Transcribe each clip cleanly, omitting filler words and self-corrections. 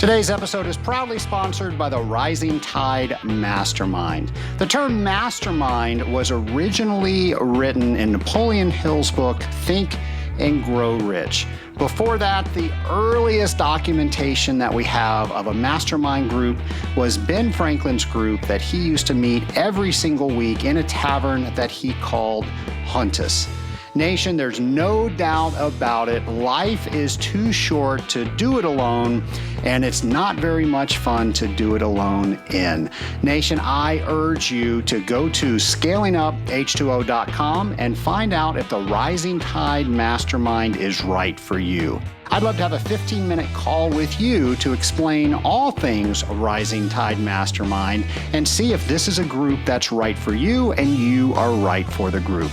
Today's episode is proudly sponsored by the Rising Tide Mastermind. The term mastermind was originally written in Napoleon Hill's book, Think and Grow Rich. Before that, the earliest documentation that we have of a mastermind group was Ben Franklin's group that he used to meet every single week in a tavern that he called Huntus. Nation, there's no doubt about it. Life is too short to do it alone, and it's not very much fun to do it alone in. Nation, I urge you to go to scalinguph2o.com and find out if the Rising Tide Mastermind is right for you. I'd love to have a 15-minute call with you to explain all things Rising Tide Mastermind and see if this is a group that's right for you and you are right for the group.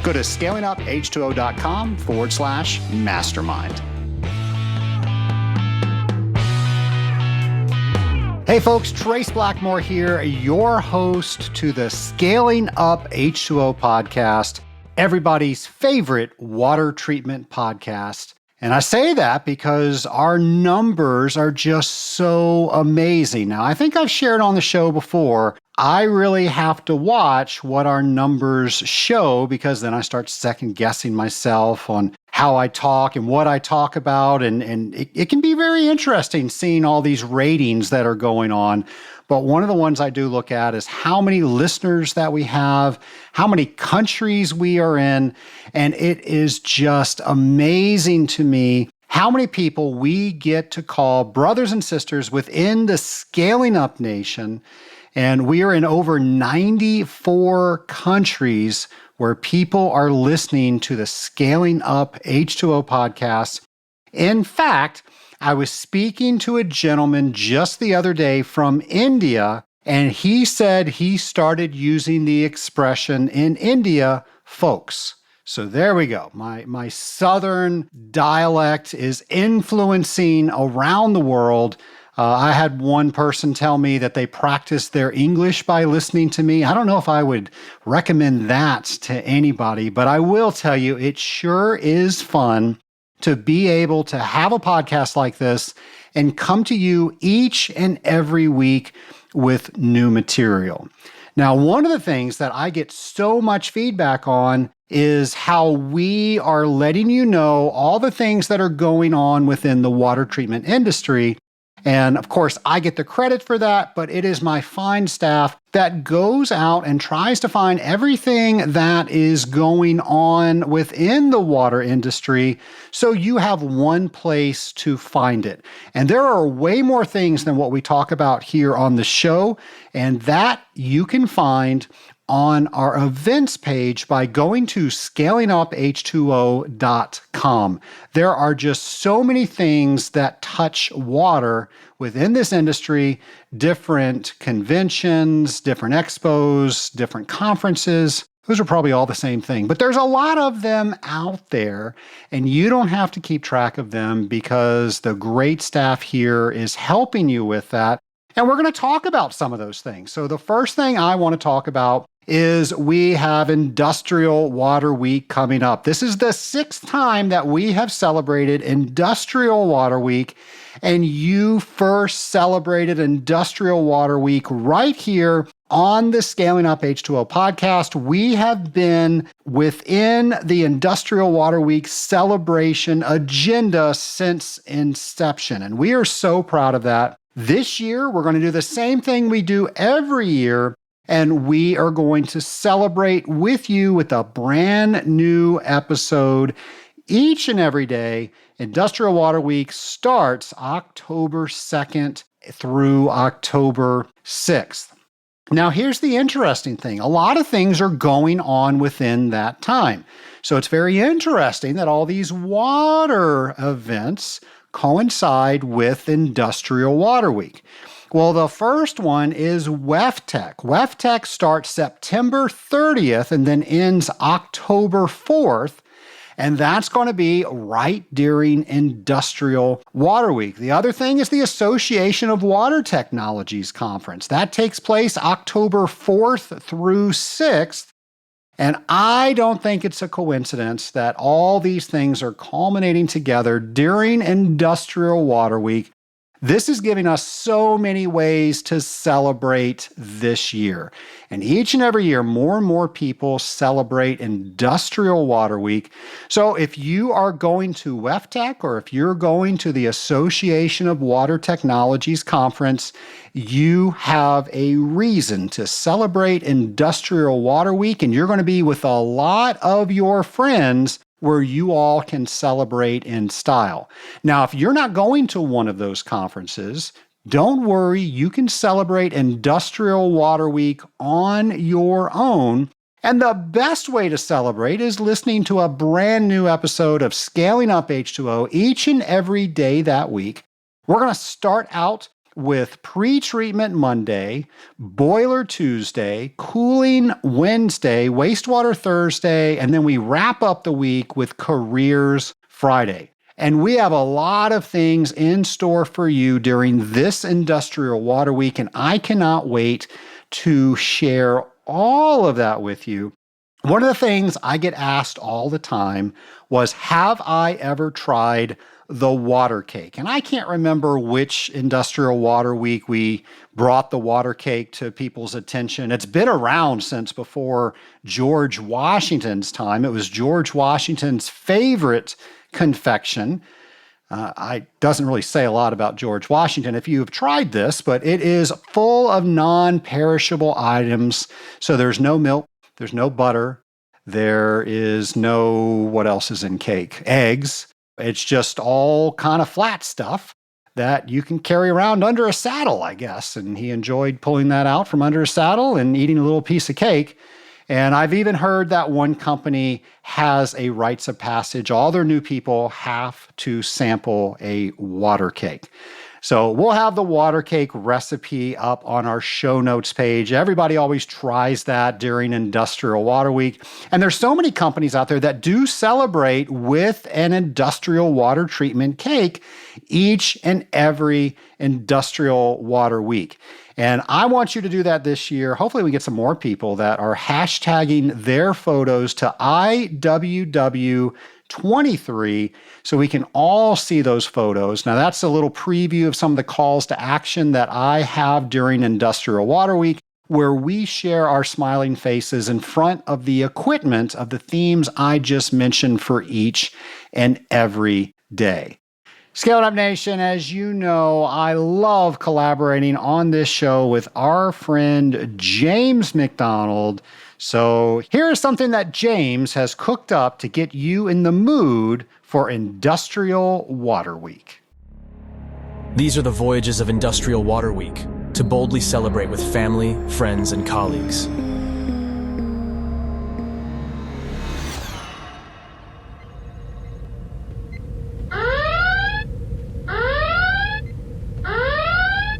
Go to scalinguph2o.com/mastermind. Hey folks, Trace Blackmore here, your host to the Scaling Up H2O podcast, everybody's favorite water treatment podcast. And I say that because our numbers are just so amazing. Now, I think I've shared on the show before, I really have to watch what our numbers show because then I start second guessing myself on how I talk and what I talk about. And it can be very interesting seeing all these ratings that are going on. But one of the ones I do look at is how many listeners that we have, how many countries we are in. And it is just amazing to me how many people we get to call brothers and sisters within the Scaling Up Nation. And we are in over 94 countries where people are listening to the Scaling Up H2O podcast. In fact, I was speaking to a gentleman just the other day from India, and he said he started using the expression in India, folks. So there we go. My Southern dialect is influencing around the world. I had one person tell me that they practiced their English by listening to me. I don't know if I would recommend that to anybody, but I will tell you, it sure is fun to be able to have a podcast like this and come to you each and every week with new material. Now, one of the things that I get so much feedback on is how we are letting you know all the things that are going on within the water treatment industry. And of course, I get the credit for that, but it is my fine staff that goes out and tries to find everything that is going on within the water industry so you have one place to find it. And there are way more things than what we talk about here on the show, and that you can find on our events page by going to scalinguph2o.com. There are just so many things that touch water within this industry, different conventions, different expos, different conferences. Those are probably all the same thing, but there's a lot of them out there, and you don't have to keep track of them because the great staff here is helping you with that. And we're going to talk about some of those things. So the first thing I want to talk about is we have Industrial Water Week coming up. This is the 6th time that we have celebrated Industrial Water Week, and you first celebrated Industrial Water Week right here on the Scaling Up H2O podcast. We have been within the Industrial Water Week celebration agenda since inception, and we are so proud of that. This year, we're going to do the same thing we do every year, and we are going to celebrate with you with a brand new episode each and every day. Industrial Water Week starts October 2nd through October 6th. Now, here's the interesting thing. A lot of things are going on within that time. So it's very interesting that all these water events coincide with Industrial Water Week. Well, the first one is WEFTEC. WEFTEC starts September 30th and then ends October 4th. And that's going to be right during Industrial Water Week. The other thing is the Association of Water Technologies Conference. That takes place October 4th through 6th. And I don't think it's a coincidence that all these things are culminating together during Industrial Water Week. This is giving us so many ways to celebrate this year. And each and every year, more and more people celebrate Industrial Water Week. So if you are going to WEFTEC or if you're going to the Association of Water Technologies Conference, you have a reason to celebrate Industrial Water Week, and you're going to be with a lot of your friends where you all can celebrate in style. Now, if you're not going to one of those conferences, don't worry, you can celebrate Industrial Water Week on your own. And the best way to celebrate is listening to a brand new episode of Scaling Up H2O each and every day that week. We're going to start out with pre-treatment Monday, boiler Tuesday, cooling Wednesday, wastewater Thursday, and then we wrap up the week with careers Friday. And we have a lot of things in store for you during this Industrial Water Week, and I cannot wait to share all of that with you. One of the things I get asked all the time was, have I ever tried the water cake? And I can't remember which Industrial Water Week we brought the water cake to people's attention. It's been around since before George Washington's time. It was George Washington's favorite confection. It doesn't really say a lot about George Washington if you've tried this, but it is full of non-perishable items. So there's no milk, there's no butter, there is no, what else is in cake? Eggs. It's just all kind of flat stuff that you can carry around under a saddle, I guess. And he enjoyed pulling that out from under a saddle and eating a little piece of cake. And I've even heard that one company has a rites of passage. All their new people have to sample a water cake. So we'll have the water cake recipe up on our show notes page. Everybody always tries that during Industrial Water Week. And there's so many companies out there that do celebrate with an industrial water treatment cake each and every Industrial Water Week. And I want you to do that this year. Hopefully we get some more people that are hashtagging their photos to IWW23 so we can all see those photos. Now that's a little preview of some of the calls to action that I have during Industrial Water Week, where we share our smiling faces in front of the equipment of the themes I just mentioned for each and every day. Scale Up Nation, as you know, I love collaborating on this show with our friend James McDonald. So here's something that James has cooked up to get you in the mood for Industrial Water Week. These are the voyages of Industrial Water Week, to boldly celebrate with family, friends, and colleagues.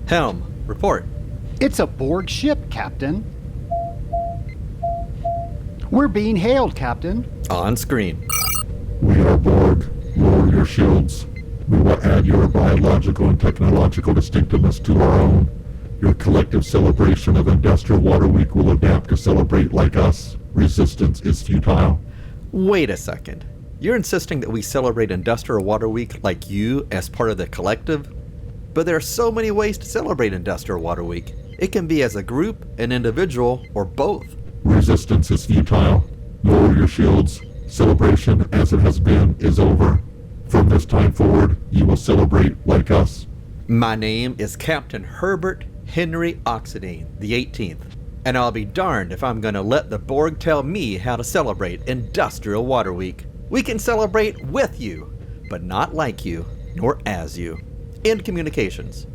Helm, report. It's aboard ship, Captain. We're being hailed, Captain. On screen. We are Borg. Lower your shields. We will add your biological and technological distinctiveness to our own. Your collective celebration of Industrial Water Week will adapt to celebrate like us. Resistance is futile. Wait a second. You're insisting that we celebrate Industrial Water Week like you as part of the collective? But there are so many ways to celebrate Industrial Water Week. It can be as a group, an individual, or both. Resistance is futile. Lower your shields. Celebration, as it has been, is over. From this time forward, you will celebrate like us. My name is Captain Herbert Henry Oxidane, the 18th. And I'll be darned if I'm gonna let the Borg tell me how to celebrate Industrial Water Week. We can celebrate with you, but not like you, nor as you. End communications.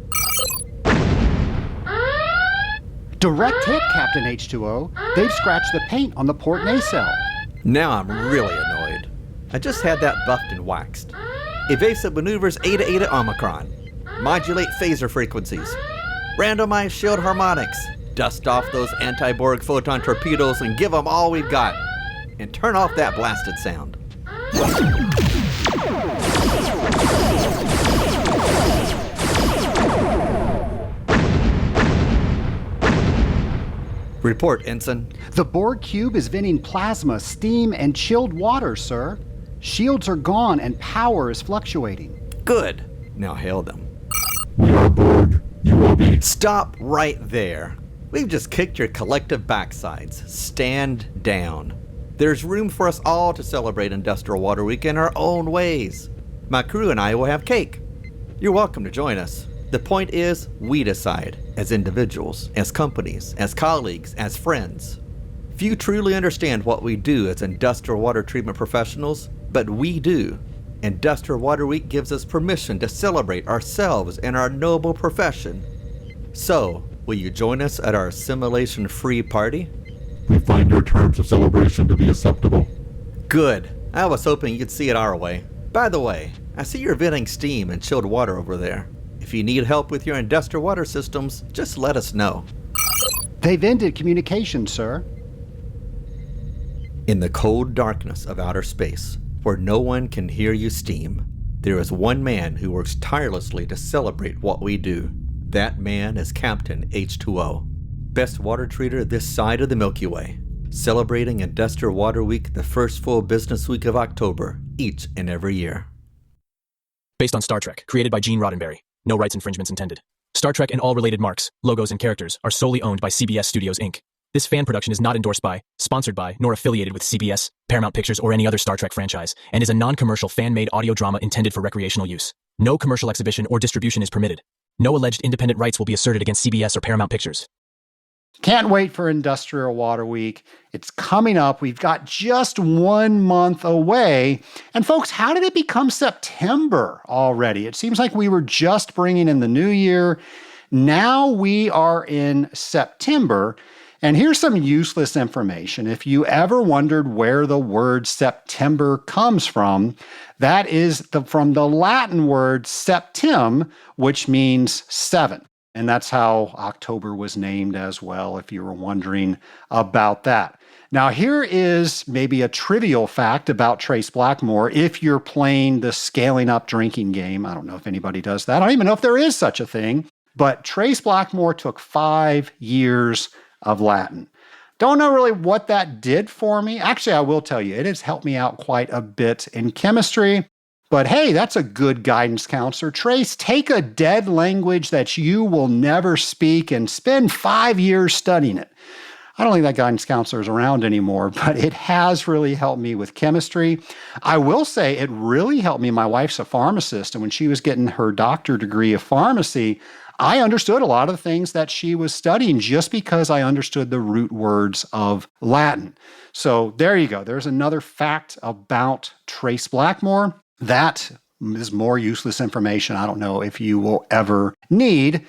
Direct hit, Captain H2O. They've scratched the paint on the port nacelle. Now I'm really annoyed. I just had that buffed and waxed. Evasive maneuvers Eta Eta Omicron. Modulate phaser frequencies. Randomize shield harmonics. Dust off those anti-Borg photon torpedoes and give them all we've got. And turn off that blasted sound. Report, Ensign. The Borg cube is venting plasma, steam, and chilled water, sir. Shields are gone and power is fluctuating. Good. Now hail them. We are Stop right there. We've just kicked your collective backsides. Stand down. There's room for us all to celebrate Industrial Water Week in our own ways. My crew and I will have cake. You're welcome to join us. The point is, we decide, as individuals, as companies, as colleagues, as friends. Few truly understand what we do as industrial water treatment professionals, but we do. Industrial Water Week gives us permission to celebrate ourselves and our noble profession. So, will you join us at our assimilation-free party? We find your terms of celebration to be acceptable. Good. I was hoping you'd see it our way. By the way, I see you're venting steam and chilled water over there. If you need help with your industrial water systems, just let us know. They've ended communication, sir. In the cold darkness of outer space, where no one can hear you steam, there is one man who works tirelessly to celebrate what we do. That man is Captain H2O, best water treater this side of the Milky Way, celebrating Industrial Water Week the first full business week of October, each and every year. Based on Star Trek, created by Gene Roddenberry. No rights infringements intended. Star Trek and all related marks, logos, and characters are solely owned by CBS Studios, Inc. This fan production is not endorsed by, sponsored by, nor affiliated with CBS, Paramount Pictures, or any other Star Trek franchise, and is a non-commercial fan-made audio drama intended for recreational use. No commercial exhibition or distribution is permitted. No alleged independent rights will be asserted against CBS or Paramount Pictures. Can't wait for Industrial Water Week. It's coming up. We've got just 1 month away. And folks, how did it become September already? It seems like we were just bringing in the new year. Now we are in September. And here's some useless information. If you ever wondered where the word September comes from, that is from the Latin word septem, which means 7. And that's how October was named as well, if you were wondering about that. Now, here is maybe a trivial fact about Trace Blackmore. If you're playing the scaling up drinking game, I don't know if anybody does that. I don't even know if there is such a thing. But Trace Blackmore took 5 years of Latin. Don't know really what that did for me. Actually, I will tell you, it has helped me out quite a bit in chemistry. But hey, that's a good guidance counselor. Trace, take a dead language that you will never speak and spend 5 years studying it. I don't think that guidance counselor is around anymore, but it has really helped me with chemistry. I will say it really helped me. My wife's a pharmacist, and when she was getting her doctorate degree of pharmacy, I understood a lot of the things that she was studying just because I understood the root words of Latin. So there you go. There's another fact about Trace Blackmore. That is more useless information I don't know if you will ever need.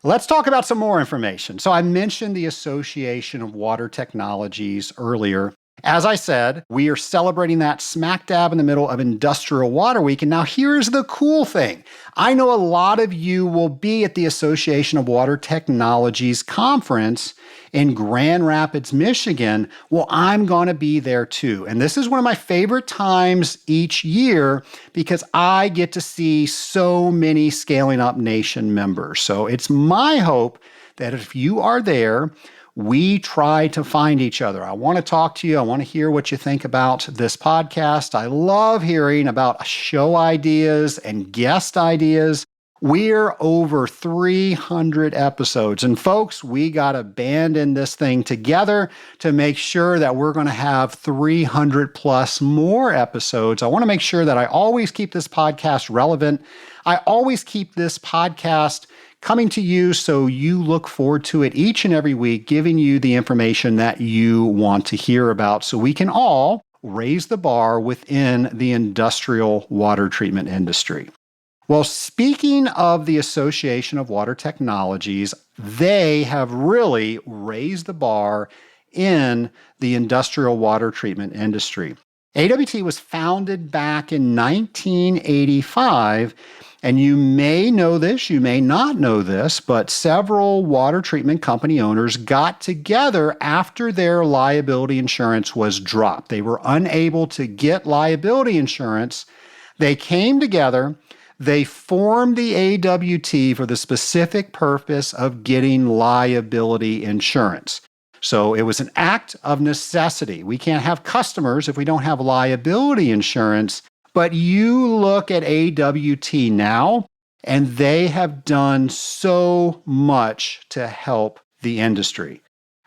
Let's talk about some more information. So I mentioned the Association of Water Technologies earlier. As I said, we are celebrating that smack dab in the middle of Industrial Water Week. And now here's the cool thing. I know a lot of you will be at the Association of Water Technologies conference in Grand Rapids, Michigan. Well, I'm going to be there too. And this is one of my favorite times each year because I get to see so many Scaling Up Nation members. So it's my hope that if you are there, we try to find each other. I want to talk to you. I want to hear what you think about this podcast. I love hearing about show ideas and guest ideas. We're over 300 episodes. And folks, we got to band in this thing together to make sure that we're going to have 300 plus more episodes. I want to make sure that I always keep this podcast relevant. I always keep this podcast coming to you so you look forward to it each and every week, giving you the information that you want to hear about so we can all raise the bar within the industrial water treatment industry. Well, speaking of the Association of Water Technologies, they have really raised the bar in the industrial water treatment industry. AWT was founded back in 1985, and you may know this, you may not know this, but several water treatment company owners got together after their liability insurance was dropped. They were unable to get liability insurance. They came together. They formed the AWT for the specific purpose of getting liability insurance. So it was an act of necessity. We can't have customers if we don't have liability insurance. But you look at AWT now, and they have done so much to help the industry.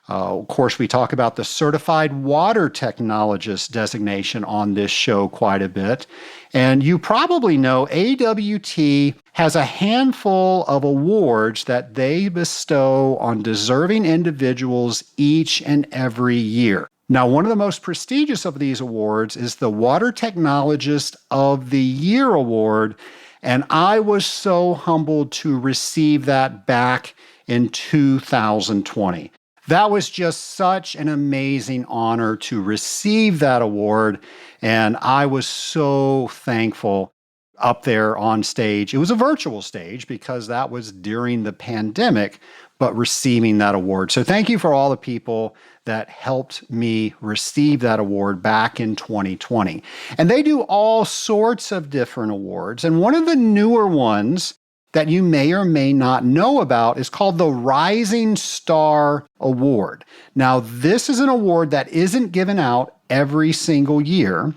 Of course, we talk about the Certified Water Technologist designation on this show quite a bit. And you probably know AWT has a handful of awards that they bestow on deserving individuals each and every year. Now, one of the most prestigious of these awards is the Water Technologist of the Year Award. And I was so humbled to receive that back in 2020. That was just such an amazing honor to receive that award. And I was so thankful up there on stage. It was a virtual stage because that was during the pandemic, but receiving that award. So thank you for all the people that helped me receive that award back in 2020. And they do all sorts of different awards. And one of the newer ones that you may or may not know about is called the Rising Star Award. Now, this is an award that isn't given out every single year.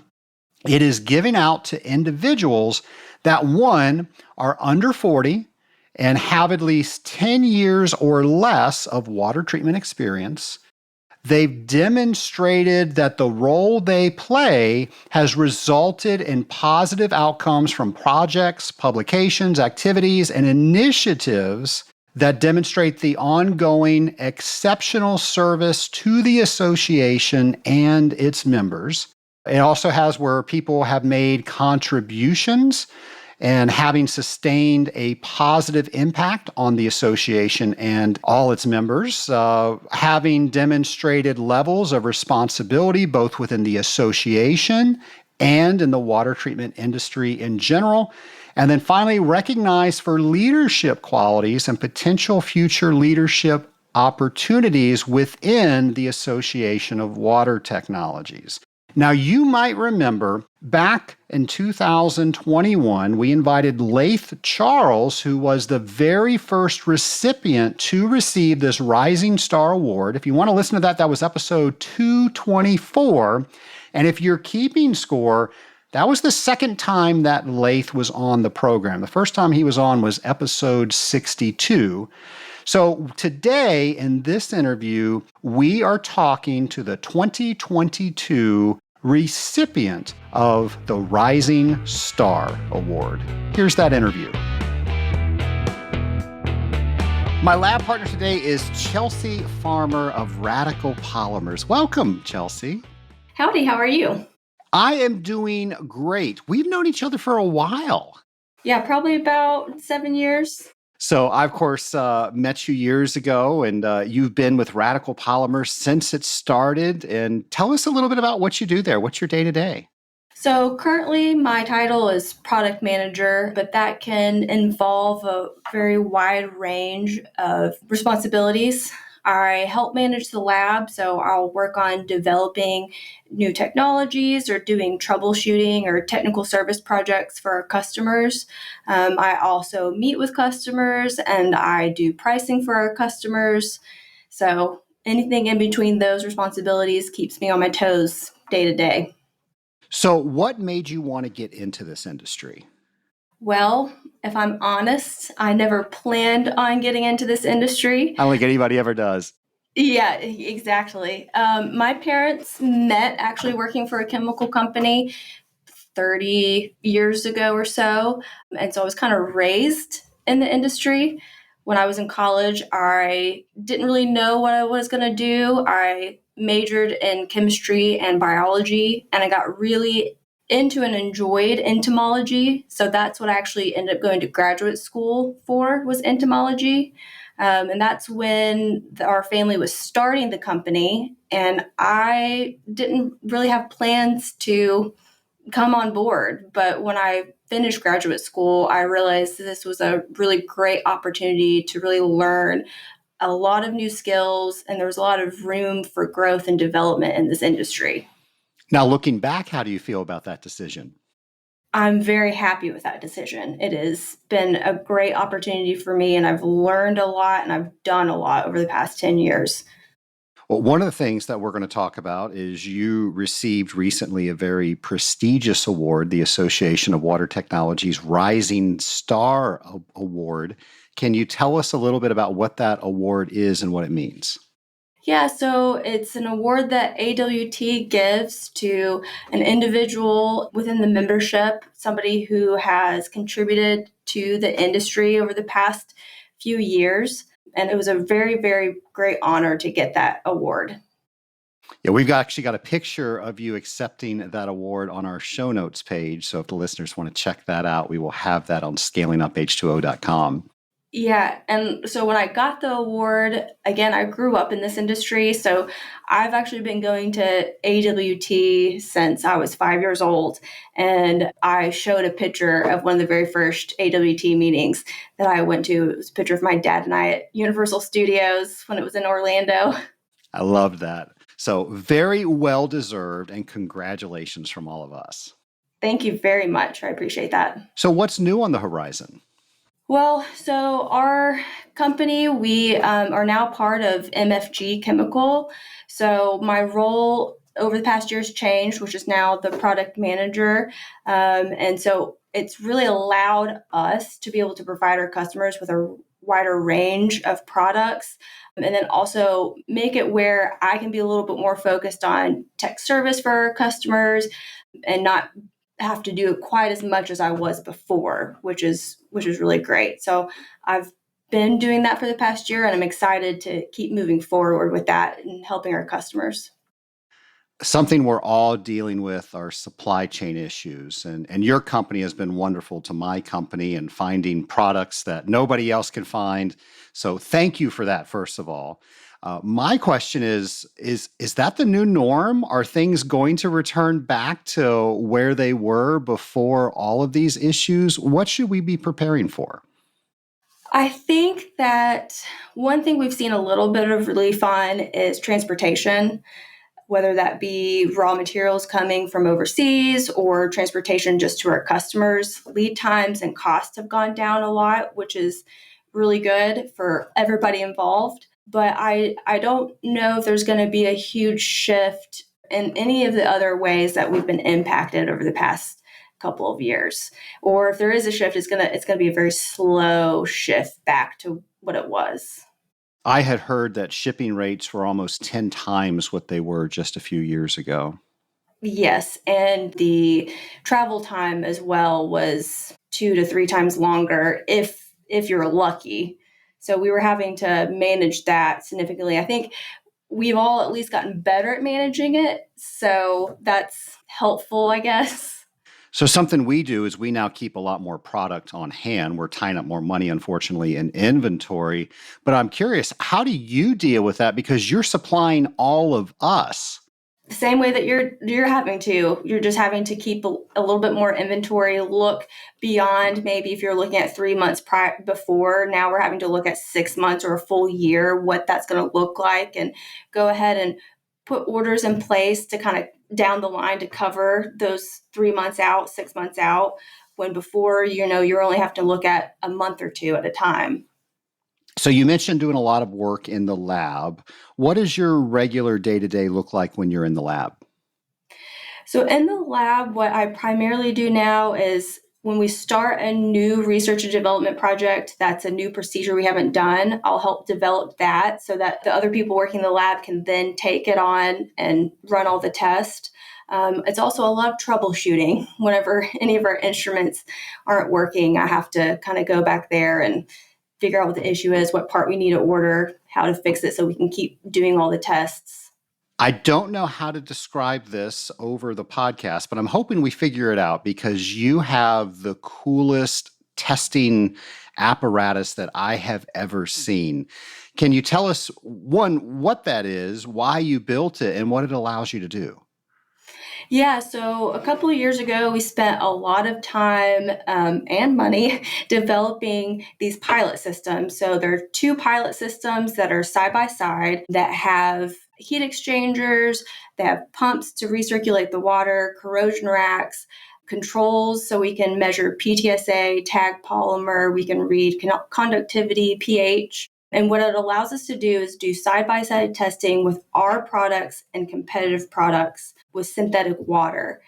It is given out to individuals that, one, are under 40 and have at least 10 years or less of water treatment experience. They've demonstrated that the role they play has resulted in positive outcomes from projects, publications, activities, and initiatives that demonstrate the ongoing exceptional service to the association and its members. It also has where people have made contributions and having sustained a positive impact on the association and all its members, having demonstrated levels of responsibility both within the association and in the water treatment industry in general, and then finally recognized for leadership qualities and potential future leadership opportunities within the Association of Water Technologies. Now, you might remember back in 2021, we invited Laith Charles, who was the very first recipient to receive this Rising Star Award. If you want to listen to that, that was episode 224. And if you're keeping score, that was the second time that Laith was on the program. The first time he was on was episode 62. So today in this interview, we are talking to the 2022 recipient of the Rising Star Award. Here's that interview. My lab partner today is Chelsea Farmer of Radical Polymers. Welcome, Chelsea. Howdy, how are you? I am doing great. We've known each other for a while. Yeah, probably about 7 years. So I, of course, met you years ago, and you've been with Radical Polymers since it started. And tell us a little bit about what you do there. What's your day-to-day? So currently my title is product manager, but that can involve a very wide range of responsibilities. I help manage the lab, so I'll work on developing new technologies or doing troubleshooting or technical service projects for our customers. I also meet with customers and I do pricing for our customers. So anything in between those responsibilities keeps me on my toes day to day. So what made you want to get into this industry? Well, if I'm honest, I never planned on getting into this industry. I don't think anybody ever does. Yeah, exactly. My parents met actually working for a chemical company 30 years ago or so. And so I was kind of raised in the industry. When I was in college, I didn't really know what I was going to do. I majored in chemistry and biology, and I got really into and enjoyed entomology. So that's what I actually ended up going to graduate school for, was entomology. And that's when our family was starting the company, and I didn't really have plans to come on board. But when I finished graduate school, I realized this was a really great opportunity to really learn a lot of new skills, and there was a lot of room for growth and development in this industry. Now, looking back, how do you feel about that decision? I'm very happy with that decision. It has been a great opportunity for me, and I've learned a lot and I've done a lot over the past 10 years. Well, one of the things that we're going to talk about is you received recently a very prestigious award, the Association of Water Technology's Rising Star Award. Can you tell us a little bit about what that award is and what it means? Yeah, so it's an award that AWT gives to an individual within the membership, somebody who has contributed to the industry over the past few years. And it was a very, very great honor to get that award. Yeah, we've actually got a picture of you accepting that award on our show notes page. So if the listeners want to check that out, we will have that on scalinguph2o.com. Yeah, and so when I got the award, again, I grew up in this industry. So I've actually been going to AWT since I was 5 years old. And I showed a picture of one of the very first AWT meetings that I went to. It was a picture of my dad and I at Universal Studios when it was in Orlando. I loved that. So very well deserved, and congratulations from all of us. Thank you very much. I appreciate that. So what's new on the horizon? Well, so our company, we are now part of MFG Chemical. So my role over the past year has changed, which is now the product manager. And so it's really allowed us to be able to provide our customers with a wider range of products, and then also make it where I can be a little bit more focused on tech service for our customers and not have to do quite as much as I was before, which is really great. So I've been doing that for the past year, and I'm excited to keep moving forward with that and helping our customers. Something we're all dealing with are supply chain issues. And your company has been wonderful to my company in finding products that nobody else can find. So thank you for that, first of all. My question is that the new norm? Are things going to return back to where they were before all of these issues? What should we be preparing for? I think that one thing we've seen a little bit of relief on is transportation, whether that be raw materials coming from overseas or transportation just to our customers. Lead times and costs have gone down a lot, which is really good for everybody involved. But I don't know if there's going to be a huge shift in any of the other ways that we've been impacted over the past couple of years. Or if there is a shift, it's gonna be a very slow shift back to what it was. I had heard that shipping rates were almost 10 times what they were just a few years ago. Yes, and the travel time as well was 2 to 3 times longer if you're lucky. So we were having to manage that significantly. I think we've all at least gotten better at managing it, so that's helpful, I guess. So something we do is we now keep a lot more product on hand. We're tying up more money, unfortunately, in inventory. But I'm curious, how do you deal with that? Because you're supplying all of us. The same way that you're having to. You're just having to keep a little bit more inventory, look beyond maybe if you're looking at 3 months before. Now we're having to look at 6 months or a full year, what that's going to look like, and go ahead and put orders in place to kind of down the line to cover those 3 months out, 6 months out, when before, you're only have to look at a month or two at a time. So you mentioned doing a lot of work in the lab. What does your regular day-to-day look like when you're in the lab? So in the lab, what I primarily do now is when we start a new research and development project, that's a new procedure we haven't done, I'll help develop that so that the other people working in the lab can then take it on and run all the tests. It's also a lot of troubleshooting. Whenever any of our instruments aren't working, I have to kind of go back there and figure out what the issue is, what part we need to order, how to fix it so we can keep doing all the tests. I don't know how to describe this over the podcast, but I'm hoping we figure it out because you have the coolest testing apparatus that I have ever seen. Can you tell us, one, what that is, why you built it, and what it allows you to do? Yeah, so a couple of years ago, we spent a lot of time and money developing these pilot systems. So there are 2 pilot systems that are side by side that have heat exchangers, they have pumps to recirculate the water, corrosion racks, controls so we can measure PTSA, tag polymer, we can read conductivity, pH. And what it allows us to do is do side-by-side testing with our products and competitive products with synthetic water.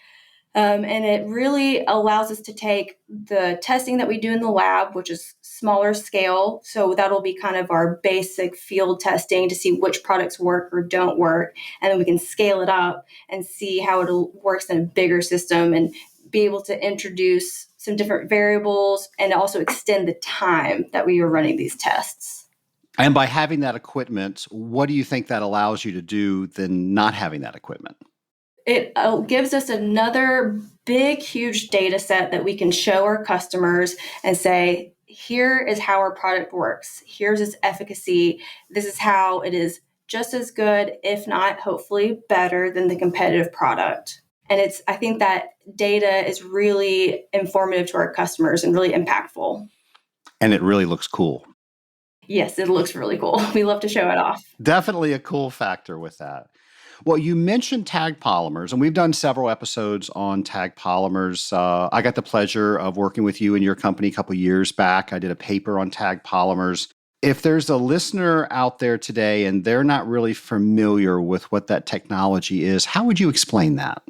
And it really allows us to take the testing that we do in the lab, which is smaller scale. So that'll be kind of our basic field testing to see which products work or don't work. And then we can scale it up and see how it works in a bigger system and be able to introduce some different variables and also extend the time that we are running these tests. And by having that equipment, what do you think that allows you to do than not having that equipment? It gives us another big, huge data set that we can show our customers and say, here is how our product works. Here's its efficacy. This is how it is just as good, if not hopefully better than the competitive product. And I think that data is really informative to our customers and really impactful. And it really looks cool. Yes, it looks really cool. We love to show it off. Definitely a cool factor with that. Well, you mentioned tagged polymers, and we've done several episodes on tagged polymers. I got the pleasure of working with you and your company a couple of years back. I did a paper on tagged polymers. If there's a listener out there today and they're not really familiar with what that technology is, how would you explain that?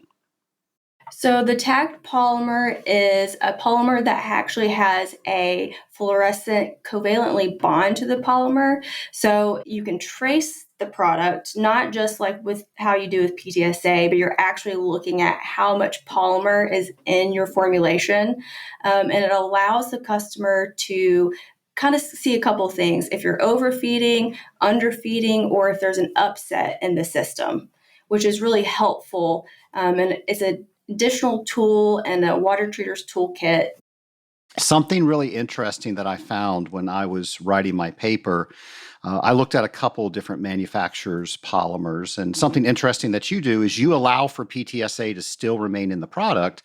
So the tagged polymer is a polymer that actually has a fluorescent covalently bond to the polymer. So you can trace the product, not just like with how you do with PTSA, but you're actually looking at how much polymer is in your formulation. And it allows the customer to kind of see a couple things. If you're overfeeding, underfeeding, or if there's an upset in the system, which is really helpful. And it's an additional tool and a water treater's toolkit. Something really interesting that I found when I was writing my paper, I looked at a couple different manufacturers' polymers, and something interesting that you do is you allow for PTSA to still remain in the product.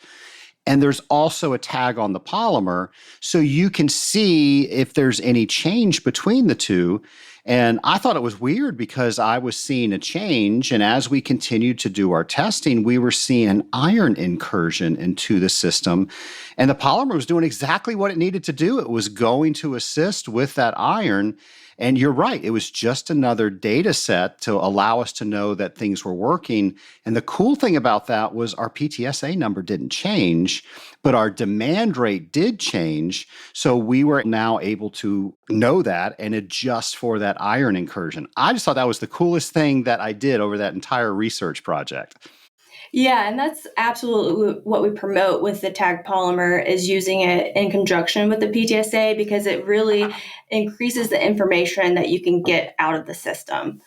And there's also a tag on the polymer, so you can see if there's any change between the two. And I thought it was weird because I was seeing a change. And as we continued to do our testing, we were seeing an iron incursion into the system. And the polymer was doing exactly what it needed to do. It was going to assist with that iron. And you're right, it was just another data set to allow us to know that things were working. And the cool thing about that was our PTSA number didn't change, but our demand rate did change. So we were now able to know that and adjust for that iron incursion. I just thought that was the coolest thing that I did over that entire research project. Yeah, and that's absolutely what we promote with the tagged polymer is using it in conjunction with the PTSA because it really increases the information that you can get out of the system.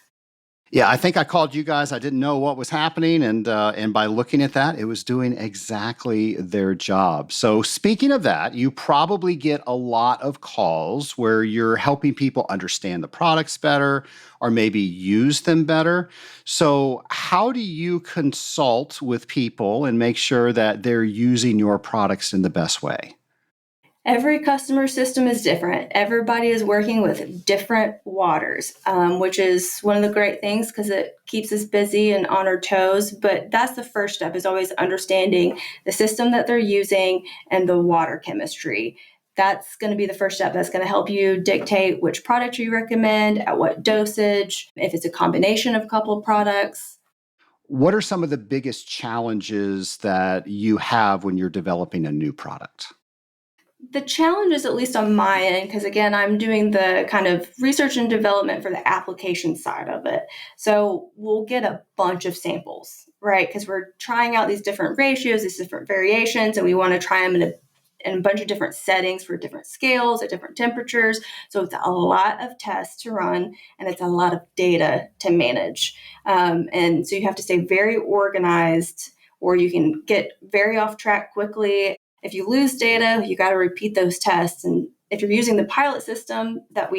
Yeah, I think I called you guys. I didn't know what was happening, and by looking at that, it was doing exactly their job. So speaking of that, you probably get a lot of calls where you're helping people understand the products better or maybe use them better. So how do you consult with people and make sure that they're using your products in the best way? Every customer system is different. Everybody is working with different waters, which is one of the great things because it keeps us busy and on our toes. But that's the first step is always understanding the system that they're using and the water chemistry. That's going to be the first step. That's going to help you dictate which product you recommend, at what dosage, if it's a combination of a couple of products. What are some of the biggest challenges that you have when you're developing a new product? The challenge is, at least on my end, because again, I'm doing the kind of research and development for the application side of it. So we'll get a bunch of samples, right? Because we're trying out these different ratios, these different variations, and we want to try them in a bunch of different settings for different scales at different temperatures. So it's a lot of tests to run, and it's a lot of data to manage. And so you have to stay very organized, or you can get very off track quickly. If you lose data, you got to repeat those tests. And if you're using the pilot system that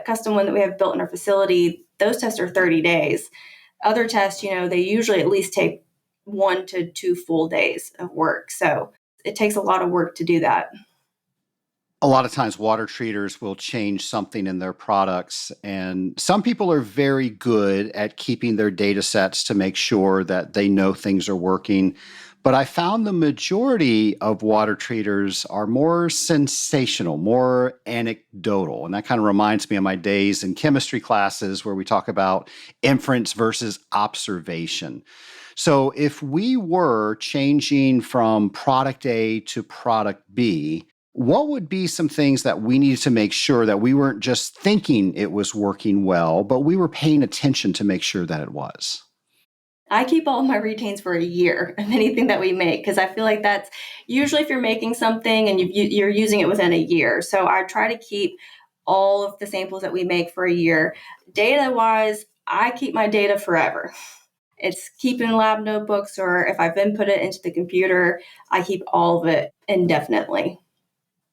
custom one that we have built in our facility, those tests are 30 days. Other tests, they usually at least take 1 to 2 full days of work. So it takes a lot of work to do that. A lot of times water treaters will change something in their products, and some people are very good at keeping their data sets to make sure that they know things are working. But I found the majority of water treaters are more sensational, more anecdotal. And that kind of reminds me of my days in chemistry classes where we talk about inference versus observation. So if we were changing from product A to product B, what would be some things that we needed to make sure that we weren't just thinking it was working well, but we were paying attention to make sure that it was? I keep all of my retains for a year of anything that we make because I feel like that's usually if you're making something and you're using it within a year. So I try to keep all of the samples that we make for a year. Data wise, I keep my data forever. It's keeping lab notebooks, or if I've input it into the computer, I keep all of it indefinitely.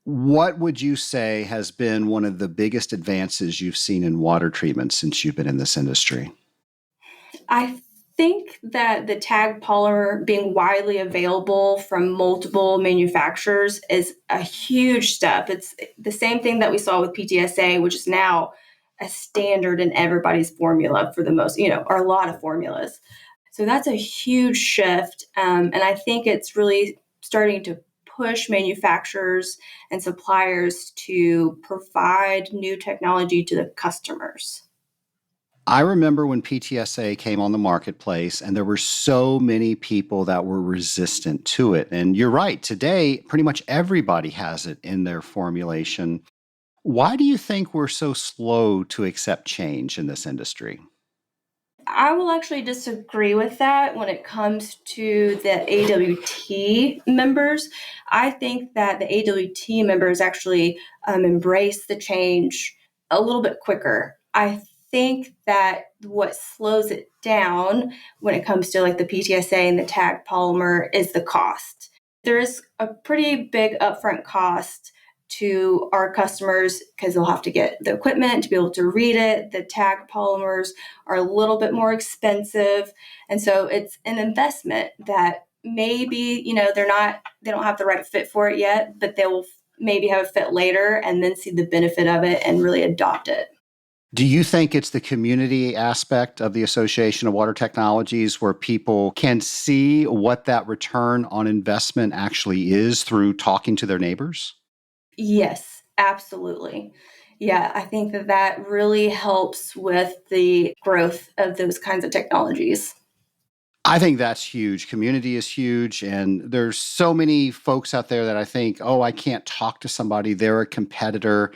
What would you say has been one of the biggest advances you've seen in water treatment since you've been in this industry? I think that the tag polymer being widely available from multiple manufacturers is a huge step. It's the same thing that we saw with PTSA, which is now a standard in everybody's formula for the most, or a lot of formulas. So that's a huge shift. And I think it's really starting to push manufacturers and suppliers to provide new technology to the customers. I remember when PTSA came on the marketplace, and there were so many people that were resistant to it. And you're right, today, pretty much everybody has it in their formulation. Why do you think we're so slow to accept change in this industry? I will actually disagree with that when it comes to the AWT members. I think that the AWT members actually embrace the change a little bit quicker. I think that what slows it down when it comes to like the PTSA and the tag polymer is the cost. There is a pretty big upfront cost to our customers because they'll have to get the equipment to be able to read it. The tag polymers are a little bit more expensive. And so it's an investment that maybe, they don't have the right fit for it yet, but they will maybe have a fit later and then see the benefit of it and really adopt it. Do you think it's the community aspect of the Association of Water Technologies where people can see what that return on investment actually is through talking to their neighbors? Yes, absolutely. Yeah, I think that really helps with the growth of those kinds of technologies. I think that's huge. Community is huge. And there's so many folks out there that I think, oh, I can't talk to somebody. They're a competitor.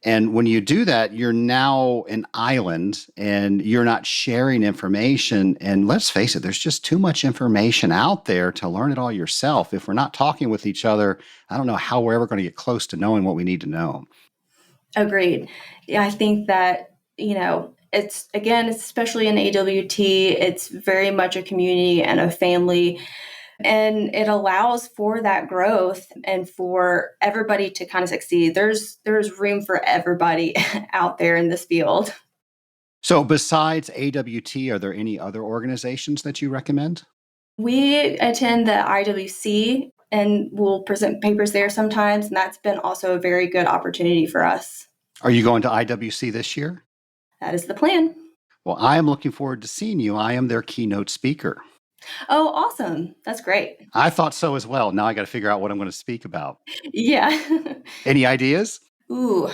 And when you do that, you're now an island and you're not sharing information. And let's face it, there's just too much information out there to learn it all yourself. If we're not talking with each other, I don't know how we're ever going to get close to knowing what we need to know. Agreed. Yeah, I think that, it's again, especially in AWT, it's very much a community and a family. And it allows for that growth and for everybody to kind of succeed. There's room for everybody out there in this field. So besides AWT, are there any other organizations that you recommend? We attend the IWC and we'll present papers there sometimes. And that's been also a very good opportunity for us. Are you going to IWC this year? That is the plan. Well, I am looking forward to seeing you. I am their keynote speaker. Oh, awesome. That's great. I thought so as well. Now I got to figure out what I'm going to speak about. Yeah. Any ideas? Ooh,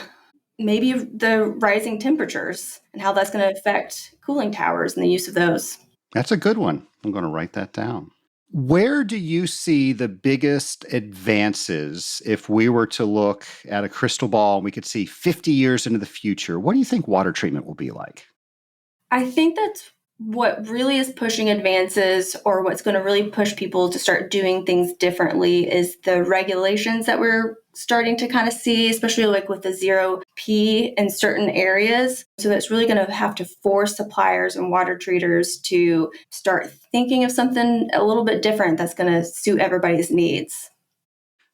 maybe the rising temperatures and how that's going to affect cooling towers and the use of those. That's a good one. I'm going to write that down. Where do you see the biggest advances if we were to look at a crystal ball and we could see 50 years into the future? What do you think water treatment will be like? I think that's what really is pushing advances, or what's going to really push people to start doing things differently, is the regulations that we're starting to kind of see, especially like with the 0P in certain areas. So that's really going to have to force suppliers and water treaters to start thinking of something a little bit different that's going to suit everybody's needs.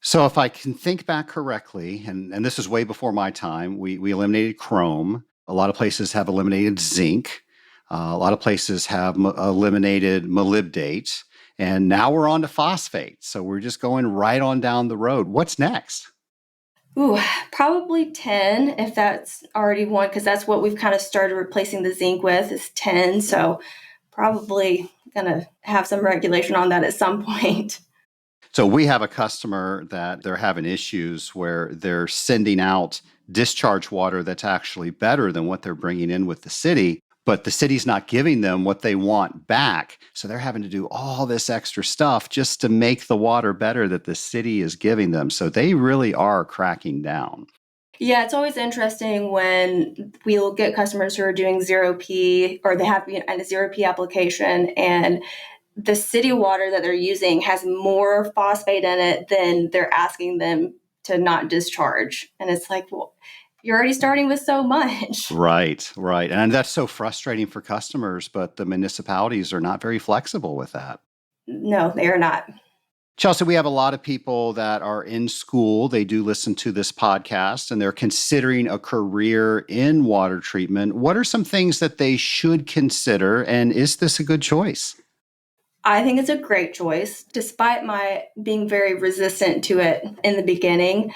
So if I can think back correctly, and this is way before my time, we eliminated chrome. A lot of places have eliminated zinc. A lot of places have eliminated molybdate. And now we're on to phosphate. So we're just going right on down the road. What's next? Ooh, probably 10 if that's already one, because that's what we've kind of started replacing the zinc with is 10. So probably going to have some regulation on that at some point. So we have a customer that they're having issues where they're sending out discharge water that's actually better than what they're bringing in with the city, but the city's not giving them what they want back. So they're having to do all this extra stuff just to make the water better that the city is giving them. So they really are cracking down. Yeah, it's always interesting when we'll get customers who are doing 0P or they have a 0P application and the city water that they're using has more phosphate in it than they're asking them to not discharge. And it's like, well, you're already starting with so much. Right, right. And that's so frustrating for customers, but the municipalities are not very flexible with that. No, they are not. Chelsea, we have a lot of people that are in school. They do listen to this podcast and they're considering a career in water treatment. What are some things that they should consider? And is this a good choice? I think it's a great choice. Despite my being very resistant to it in the beginning,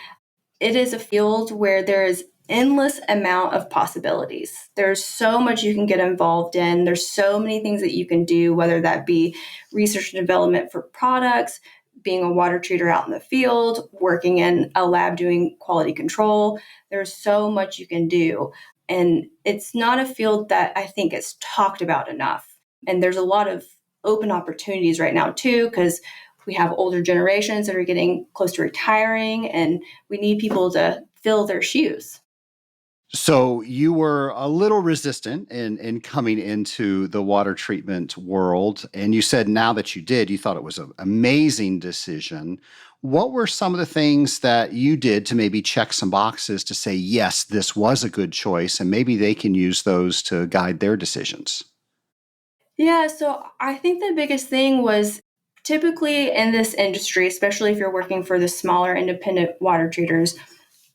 it is a field where there is endless amount of possibilities. There's so much you can get involved in. There's so many things that you can do, whether that be research and development for products, being a water treater out in the field, working in a lab doing quality control. There's so much you can do. And it's not a field that I think is talked about enough. And there's a lot of open opportunities right now too, because we have older generations that are getting close to retiring and we need people to fill their shoes. So you were a little resistant in coming into the water treatment world. And you said now that you did, you thought it was an amazing decision. What were some of the things that you did to maybe check some boxes to say, yes, this was a good choice, and maybe they can use those to guide their decisions? Yeah, so I think the biggest thing was typically in this industry, especially if you're working for the smaller independent water treaters,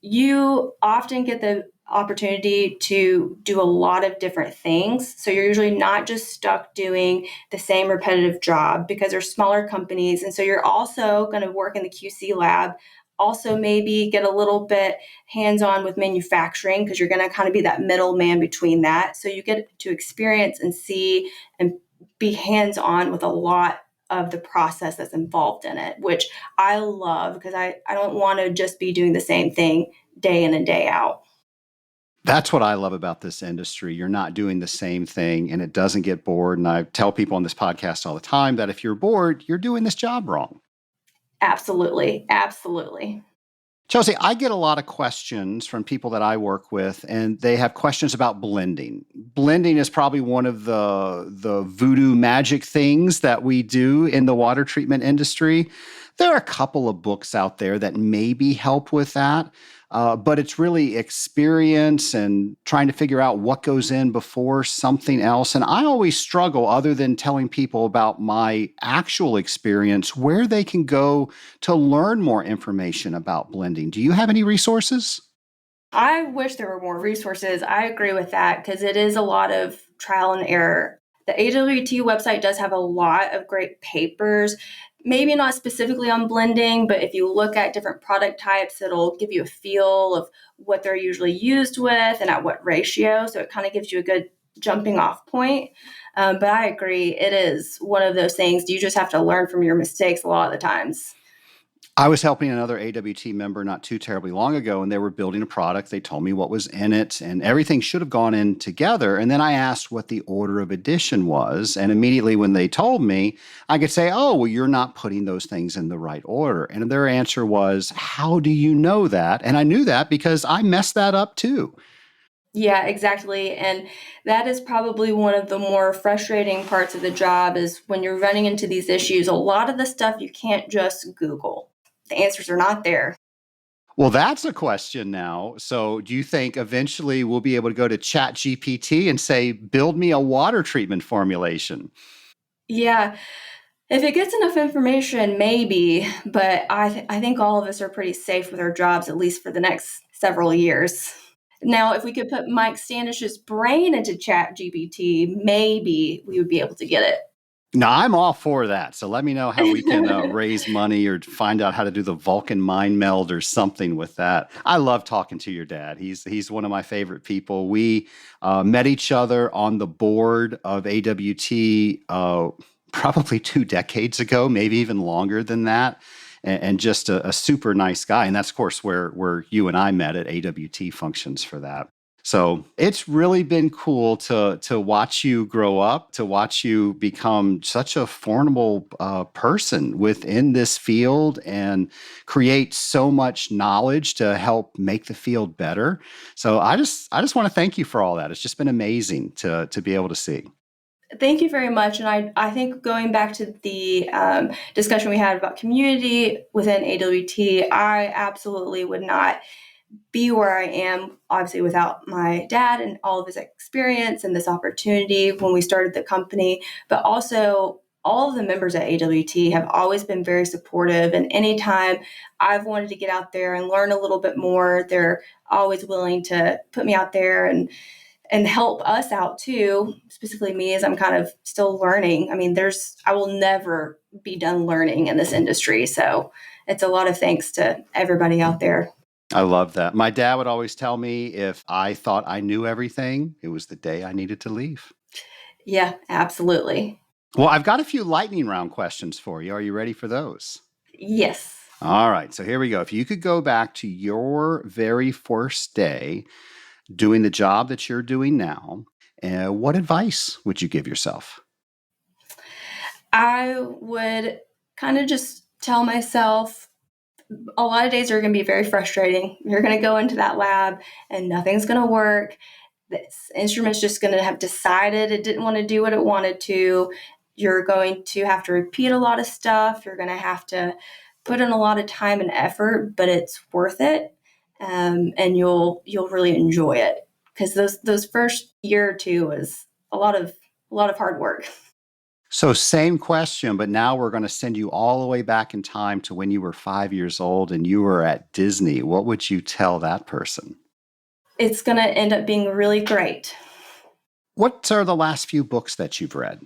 you often get the opportunity to do a lot of different things. So you're usually not just stuck doing the same repetitive job because they're smaller companies. And so you're also going to work in the QC lab, also maybe get a little bit hands-on with manufacturing because you're going to kind of be that middleman between that. So you get to experience and see and be hands-on with a lot of the process that's involved in it, which I love because I don't want to just be doing the same thing day in and day out. That's what I love about this industry. You're not doing the same thing and it doesn't get bored. And I tell people on this podcast all the time that if you're bored, you're doing this job wrong. Absolutely. Absolutely. Chelsea, I get a lot of questions from people that I work with, and they have questions about blending. Blending is probably one of the voodoo magic things that we do in the water treatment industry. There are a couple of books out there that maybe help with that, but it's really experience and trying to figure out what goes in before something else. And I always struggle, other than telling people about my actual experience, where they can go to learn more information about blending. Do you have any resources? I wish there were more resources. I agree with that because it is a lot of trial and error. The AWT website does have a lot of great papers, maybe not specifically on blending, but if you look at different product types, it'll give you a feel of what they're usually used with and at what ratio. So it kind of gives you a good jumping off point. But I agree, it is one of those things you just have to learn from your mistakes a lot of the times. I was helping another AWT member not too terribly long ago, and they were building a product. They told me what was in it, and everything should have gone in together. And then I asked what the order of addition was. And immediately when they told me, I could say, oh, well, you're not putting those things in the right order. And their answer was, how do you know that? And I knew that because I messed that up too. Yeah, exactly. And that is probably one of the more frustrating parts of the job is when you're running into these issues, a lot of the stuff you can't just Google. The answers are not there. Well, that's a question now. So do you think eventually we'll be able to go to Chat GPT and say, build me a water treatment formulation? Yeah, if it gets enough information, maybe, but I think all of us are pretty safe with our jobs, at least for the next several years. Now, if we could put Mike Standish's brain into Chat GPT, maybe we would be able to get it. No, I'm all for that. So let me know how we can raise money or find out how to do the Vulcan mind meld or something with that. I love talking to your dad. He's one of my favorite people. We met each other on the board of AWT probably 2 decades ago, maybe even longer than that. And just a super nice guy. And that's, of course, where you and I met at AWT functions for that. So it's really been cool to watch you grow up, to watch you become such a formidable person within this field and create so much knowledge to help make the field better. So I just want to thank you for all that. It's just been amazing to be able to see. Thank you very much. And I think going back to the discussion we had about community within AWT, I absolutely would not be where I am, obviously, without my dad and all of his experience and this opportunity when we started the company. But also, all of the members at AWT have always been very supportive. And anytime I've wanted to get out there and learn a little bit more, they're always willing to put me out there and help us out too, specifically me as I'm kind of still learning. I mean, I will never be done learning in this industry. So it's a lot of thanks to everybody out there. I love that. My dad would always tell me if I thought I knew everything, it was the day I needed to leave. Yeah, absolutely. Well, I've got a few lightning round questions for you. Are you ready for those? Yes. All right. So here we go. If you could go back to your very first day doing the job that you're doing now, what advice would you give yourself? I would kind of just tell myself, a lot of days are going to be very frustrating. You're going to go into that lab and nothing's going to work. This instrument's just going to have decided it didn't want to do what it wanted to. You're going to have to repeat a lot of stuff. You're going to have to put in a lot of time and effort, but it's worth it. And you'll really enjoy it, because those first year or two was a lot of hard work. So same question, but now we're going to send you all the way back in time to when you were 5 years old and you were at Disney. What would you tell that person? It's going to end up being really great. What are the last few books that you've read?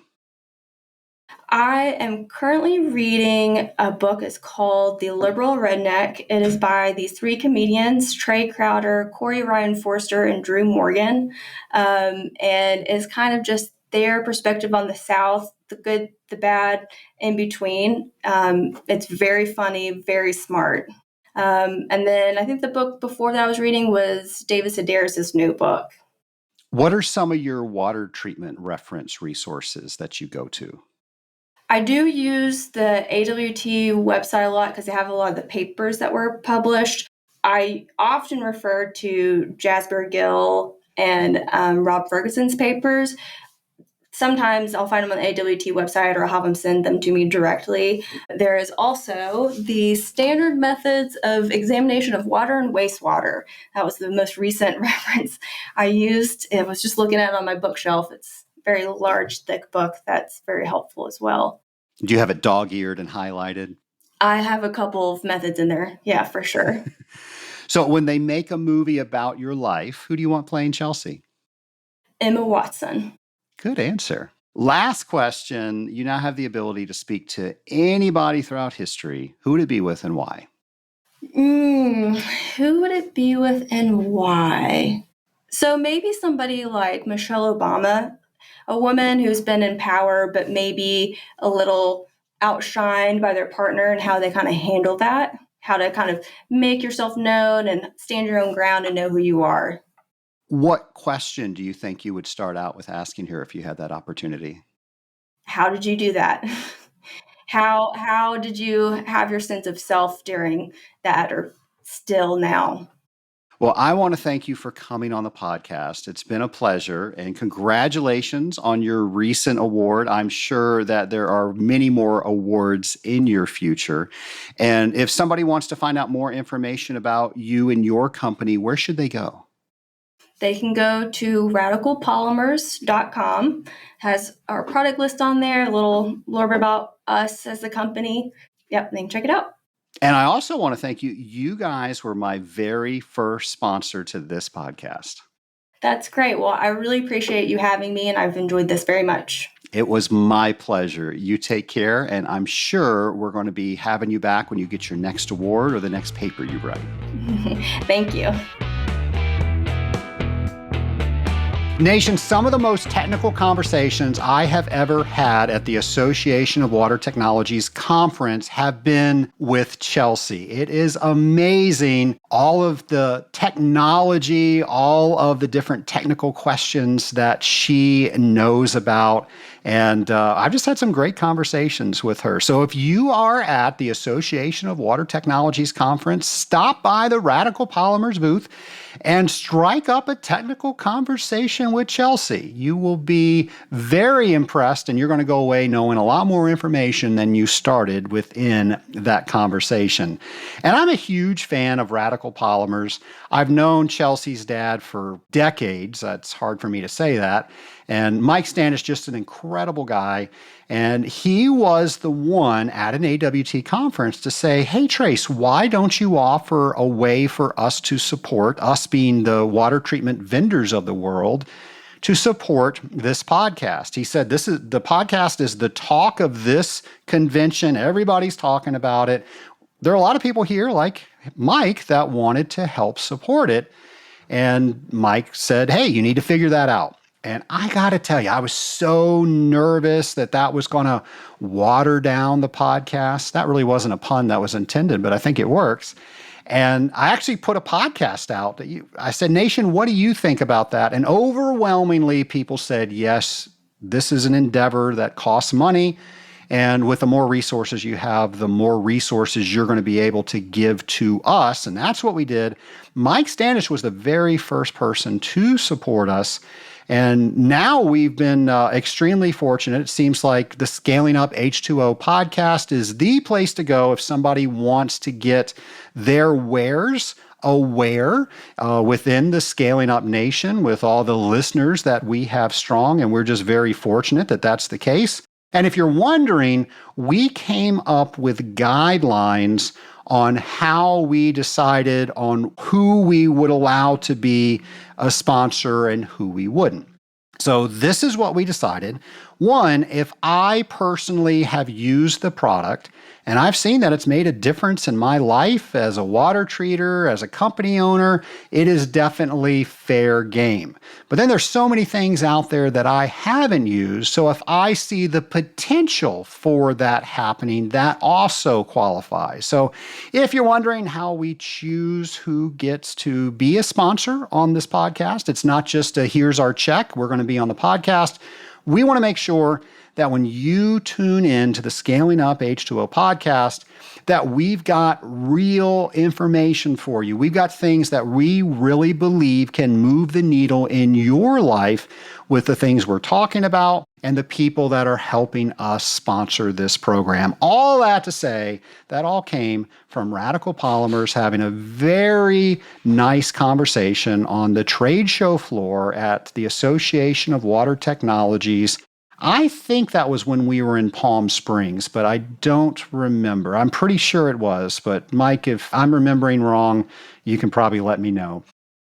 I am currently reading a book. It's called The Liberal Redneck. It is by these three comedians, Trey Crowder, Corey Ryan Forster, and Drew Morgan. And it's kind of just their perspective on the South, the good, the bad, in between. It's very funny, very smart. And then I think the book before that I was reading was David Sedaris' new book. What are some of your water treatment reference resources that you go to? I do use the AWT website a lot because they have a lot of the papers that were published. I often refer to Jasper Gill and Rob Ferguson's papers. Sometimes I'll find them on the AWT website, or I'll have them send them to me directly. There is also the standard methods of examination of water and wastewater. That was the most recent reference I used. I was just looking at it on my bookshelf. It's a very large, thick book that's very helpful as well. Do you have it dog-eared and highlighted? I have a couple of methods in there. Yeah, for sure. So when they make a movie about your life, who do you want playing Chelsea? Emma Watson. Good answer. Last question. You now have the ability to speak to anybody throughout history. Who would it be with and why? Who would it be with and why? So maybe somebody like Michelle Obama, a woman who's been in power, but maybe a little outshined by their partner, and how they kind of handle that, how to kind of make yourself known and stand your own ground and know who you are. What question do you think you would start out with asking her if you had that opportunity? How did you do that? How did you have your sense of self during that, or still now? Well, I want to thank you for coming on the podcast. It's been a pleasure, and congratulations on your recent award. I'm sure that there are many more awards in your future. And if somebody wants to find out more information about you and your company, where should they go? They can go to radicalpolymers.com. Has our product list on there, a little blurb about us as a company. Yep, they can check it out. And I also want to thank you. You guys were my very first sponsor to this podcast. That's great. Well, I really appreciate you having me, and I've enjoyed this very much. It was my pleasure. You take care, and I'm sure we're going to be having you back when you get your next award or the next paper you write. Thank you. Nation, some of the most technical conversations I have ever had at the Association of Water Technologies conference have been with Chelsea. It is amazing, all of the technology, all of the different technical questions that she knows about. And I've just had some great conversations with her. So if you are at the Association of Water Technologies conference, stop by the Radical Polymers booth and strike up a technical conversation with Chelsea. You will be very impressed, and you're going to go away knowing a lot more information than you started within that conversation. And I'm a huge fan of Radical Polymers. I've known Chelsea's dad for decades. That's hard for me to say that. And Mike Stan is just an incredible guy. And he was the one at an AWT conference to say, hey, Trace, why don't you offer a way for us to support, us being the water treatment vendors of the world, to support this podcast? He said, the podcast is the talk of this convention. Everybody's talking about it. There are a lot of people here like Mike that wanted to help support it. And Mike said, hey, you need to figure that out. And I got to tell you, I was so nervous that was going to water down the podcast. That really wasn't a pun that was intended, but I think it works. And I actually put a podcast out. I said, Nation, what do you think about that? And overwhelmingly, people said, yes, this is an endeavor that costs money. And with the more resources you have, the more resources you're going to be able to give to us. And that's what we did. Mike Standish was the very first person to support us. And now we've been extremely fortunate. It seems like the Scaling Up H2O podcast is the place to go if somebody wants to get their wares aware within the Scaling Up Nation with all the listeners that we have strong. And we're just very fortunate that that's the case. And if you're wondering, we came up with guidelines on how we decided on who we would allow to be a sponsor and who we wouldn't. So this is what we decided. One, if I personally have used the product and I've seen that it's made a difference in my life as a water treater, as a company owner, it is definitely fair game. But then there's so many things out there that I haven't used. So if I see the potential for that happening, that also qualifies. So if you're wondering how we choose who gets to be a sponsor on this podcast, it's not just a here's our check, we're going to be on the podcast. We want to make sure that when you tune in to the Scaling Up H2O podcast, that we've got real information for you. We've got things that we really believe can move the needle in your life with the things we're talking about and the people that are helping us sponsor this program. All that to say, that all came from Radical Polymers having a very nice conversation on the trade show floor at the Association of Water Technologies. I think that was when we were in Palm Springs, but I don't remember. I'm pretty sure it was, but Mike, if I'm remembering wrong, you can probably let me know.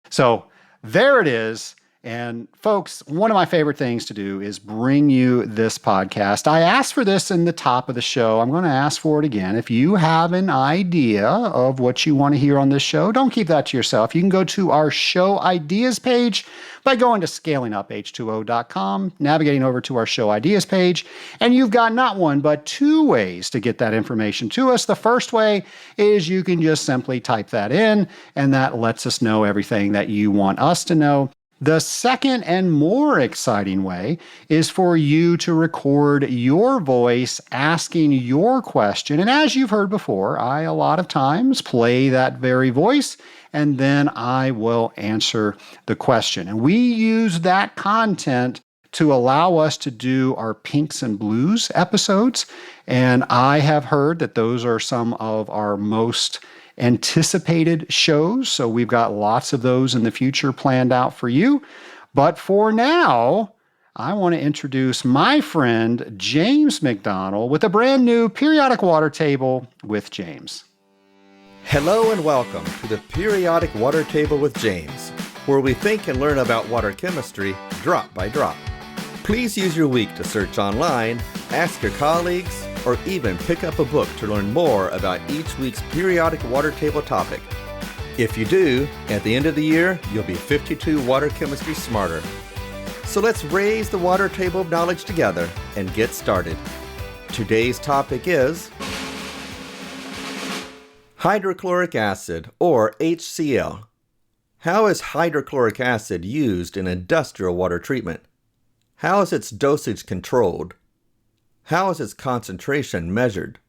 So there it is. And folks, one of my favorite things to do is bring you this podcast. I asked for this in the top of the show. I'm going to ask for it again. If you have an idea of what you want to hear on this show, don't keep that to yourself. You can go to our show ideas page by going to scalinguph2o.com, navigating over to our show ideas page, and you've got not one, but two ways to get that information to us. The first way is you can just simply type that in, and that lets us know everything that you want us to know. The second and more exciting way is for you to record your voice asking your question. And as you've heard before, I a lot of times play that very voice and then I will answer the question. And we use that content to allow us to do our Pinks and Blues episodes. And I have heard that those are some of our most anticipated shows. So we've got lots of those in the future planned out for you. But for now, I want to introduce my friend, James McDonald, with a brand new periodic water table with James. Hello and welcome to the Periodic Water Table with James. where we think and learn about water chemistry drop by drop. Please use your week to search online, ask your colleagues, or even pick up a book to learn more about each week's periodic water table topic. If you do, at the end of the year, you'll be 52 water chemistry smarter. So let's raise the water table of knowledge together and get started. Today's topic is hydrochloric acid, or HCl. How is hydrochloric acid used in industrial water treatment? How is its dosage controlled? How is its concentration measured?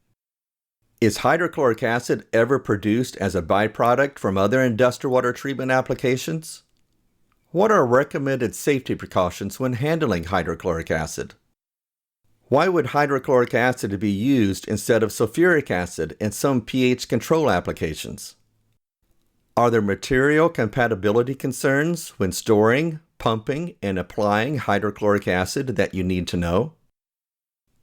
Is hydrochloric acid ever produced as a byproduct from other industrial water treatment applications? What are recommended safety precautions when handling hydrochloric acid? Why would hydrochloric acid be used instead of sulfuric acid in some pH control applications? Are there material compatibility concerns when storing, pumping, and applying hydrochloric acid that you need to know?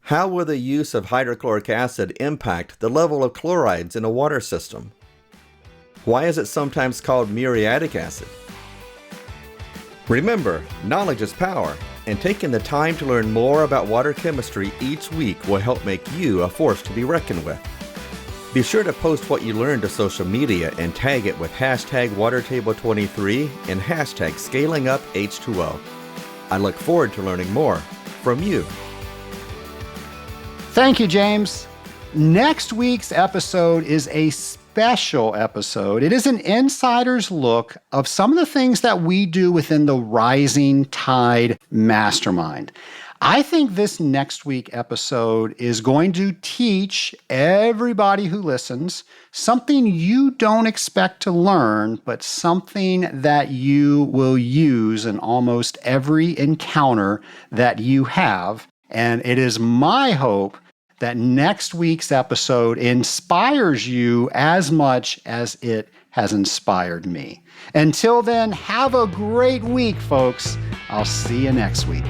How will the use of hydrochloric acid impact the level of chlorides in a water system? Why is it sometimes called muriatic acid? Remember, knowledge is power, and taking the time to learn more about water chemistry each week will help make you a force to be reckoned with. Be sure to post what you learned to social media and tag it with hashtag WaterTable23 and hashtag ScalingUpH2O. I look forward to learning more from you. Thank you, James. Next week's episode is a special episode. It is an insider's look of some of the things that we do within the Rising Tide Mastermind. I think this next week episode is going to teach everybody who listens something you don't expect to learn, but something that you will use in almost every encounter that you have. And it is my hope that next week's episode inspires you as much as it has inspired me. Until then, have a great week, folks. I'll see you next week.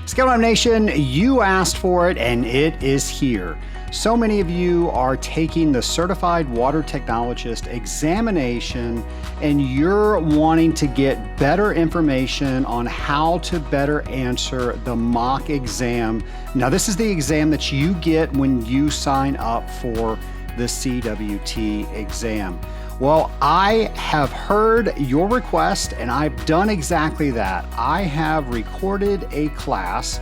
Scale Up Nation, you asked for it and it is here. So many of you are taking the Certified Water Technologist examination and you're wanting to get better information on how to better answer the mock exam. Now, this is the exam that you get when you sign up for the CWT exam. Well, I have heard your request and I've done exactly that. I have recorded a class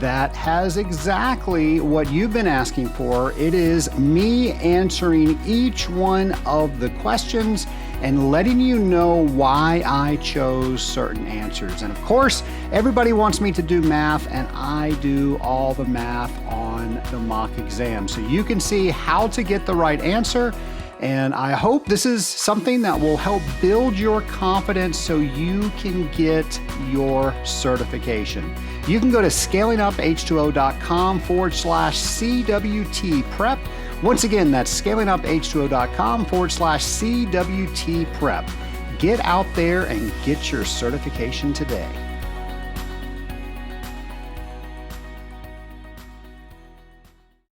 that has exactly what you've been asking for. It is me answering each one of the questions and letting you know why I chose certain answers. And of course, everybody wants me to do math, and I do all the math on the mock exam. So you can see how to get the right answer. And I hope this is something that will help build your confidence so you can get your certification. You can go to scalinguph2o.com/CWT prep. Once again, that's scalinguph2o.com/CWT prep. Get out there and get your certification today.